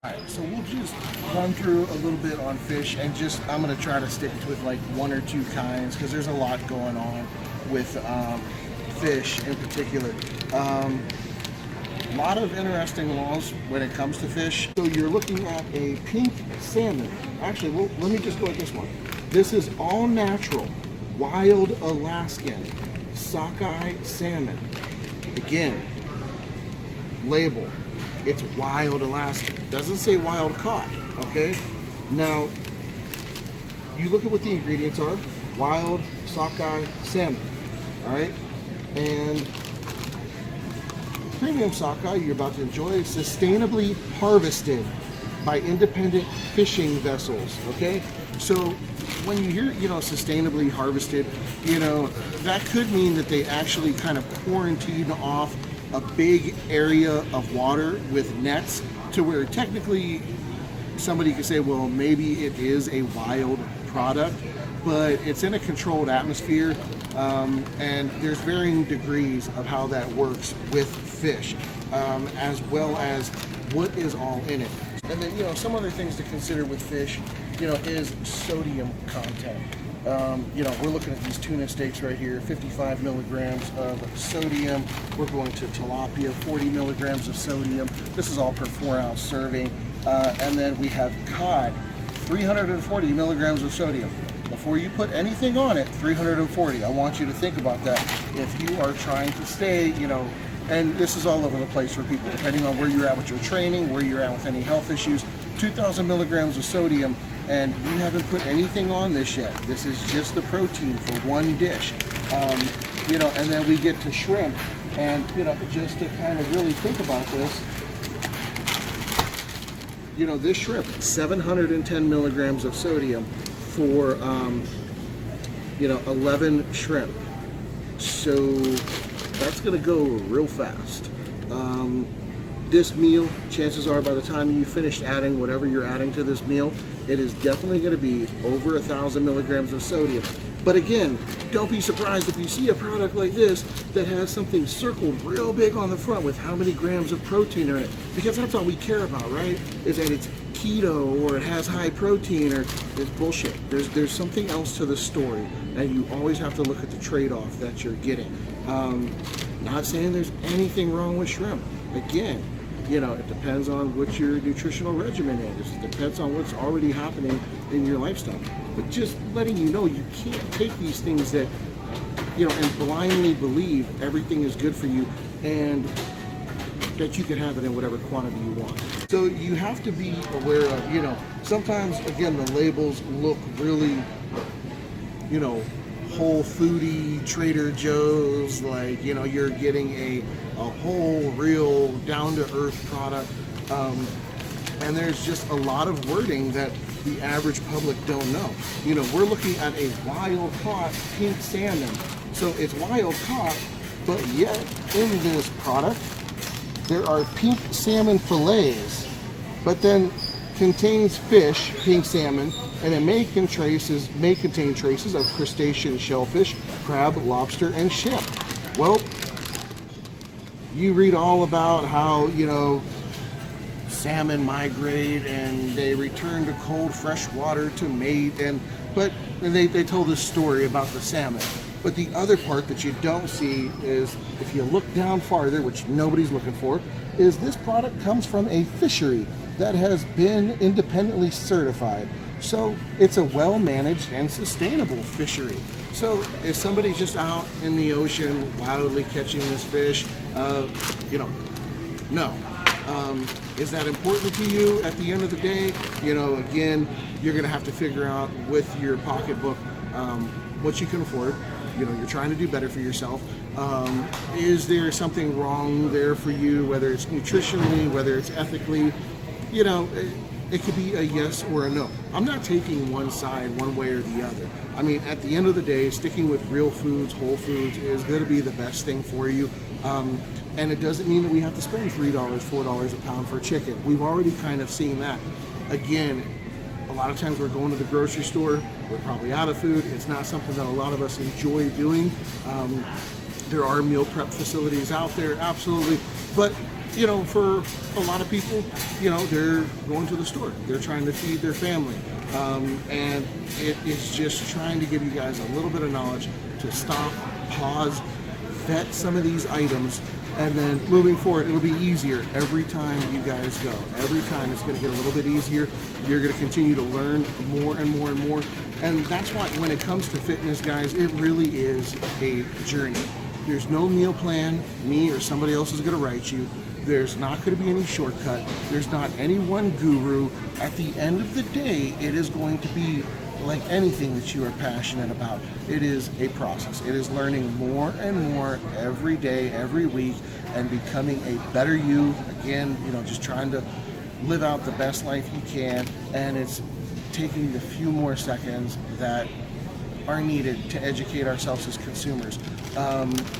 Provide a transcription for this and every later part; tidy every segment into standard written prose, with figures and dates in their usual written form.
Alright, so we'll just run through a little bit on fish and just, I'm going to try to stick with like one or two kinds because there's a lot going on with fish in particular. A lot of interesting laws when it comes to fish. So you're looking at a pink salmon. Actually, well, let me just go with this one. This is all natural, wild Alaskan sockeye salmon. Again, label. It's wild Alaskan. Doesn't say wild caught, okay? Now, you look at what the ingredients are. Wild sockeye salmon, all right? And premium sockeye you're about to enjoy is sustainably harvested by independent fishing vessels, okay? So when you hear, sustainably harvested, that could mean that they actually kind of quarantine off a big area of water with nets to where technically somebody could say, well, maybe it is a wild product, but it's in a controlled atmosphere, and there's varying degrees of how that works with fish, as well as what is all in it. And then, some other things to consider with fish, is sodium content. We're looking at these tuna steaks right here, 55 milligrams of sodium. We're going to tilapia, 40 milligrams of sodium. This is all per 4-ounce serving. And then we have cod, 340 milligrams of sodium. Before you put anything on it, 340. I want you to think about that. If you are trying to stay, and this is all over the place for people, depending on where you're at with your training, where you're at with any health issues, 2,000 milligrams of sodium, and you haven't put anything on this yet. This is just the protein for one dish. And then we get to shrimp, and just to kind of really think about this, this shrimp, 710 milligrams of sodium for 11 shrimp. So that's gonna go real fast. This meal, chances are by the time you finish adding whatever you're adding to this meal, it is definitely going to be over 1,000 milligrams of sodium. But again, don't be surprised if you see a product like this that has something circled real big on the front with how many grams of protein are in it. Because that's all we care about, right? Is that it's keto or it has high protein or it's bullshit. There's something else to the story, and you always have to look at the trade-off that you're getting. Not saying there's anything wrong with shrimp. Again, it depends on what your nutritional regimen is. It depends on what's already happening in your lifestyle. But just letting you know, you can't take these things that, and blindly believe everything is good for you and that you can have it in whatever quantity you want. So you have to be aware of, sometimes, again, the labels look really, Whole Foodie, Trader Joe's, like, you're getting a whole, real, down-to-earth product. And there's just a lot of wording that the average public don't know. We're looking at a wild-caught pink salmon. So it's wild-caught, but yet in this product, there are pink salmon fillets, but then contains fish, pink salmon, and it may contain traces of crustacean shellfish, crab, lobster, and shrimp. Well, you read all about how, salmon migrate and they return to cold, fresh water to mate, and they told this story about the salmon. But the other part that you don't see is, if you look down farther, which nobody's looking for, is this product comes from a fishery that has been independently certified. So it's a well-managed and sustainable fishery. So if somebody's just out in the ocean wildly catching this fish, no. Is that important to you at the end of the day? Again, you're gonna have to figure out with your pocketbook what you can afford. You're trying to do better for yourself. Is there something wrong there for you, whether it's nutritionally, whether it's ethically? It could be a yes or a no. I'm not taking one side one way or the other. I mean, at the end of the day, sticking with real foods, whole foods, is going to be the best thing for you. And it doesn't mean that we have to spend $3, $4 a pound for chicken. We've already kind of seen that. Again, a lot of times we're going to the grocery store, we're probably out of food. It's not something that a lot of us enjoy doing. There are meal prep facilities out there, absolutely. But you know, for a lot of people, you know, they're going to the store. They're trying to feed their family. And it is just trying to give you guys a little bit of knowledge to stop, pause, vet some of these items, and then moving forward, it'll be easier every time you guys go. Every time it's going to get a little bit easier. You're going to continue to learn more and more and more. And that's why when it comes to fitness, guys, it really is a journey. There's no meal plan me or somebody else is going to write you. There's not going to be any shortcut. There's not any one guru. At the end of the day, it is going to be like anything that you are passionate about. It is a process. It is learning more and more every day, every week, and becoming a better you. Again, you know, just trying to live out the best life you can, and it's taking the few more seconds that are needed to educate ourselves as consumers.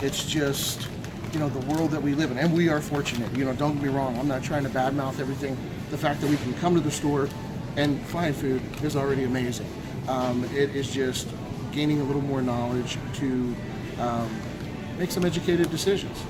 It's just, you know, the world that we live in, and we are fortunate. You know, don't get me wrong, I'm not trying to badmouth everything. The fact that we can come to the store and find food is already amazing. It is just gaining a little more knowledge to make some educated decisions.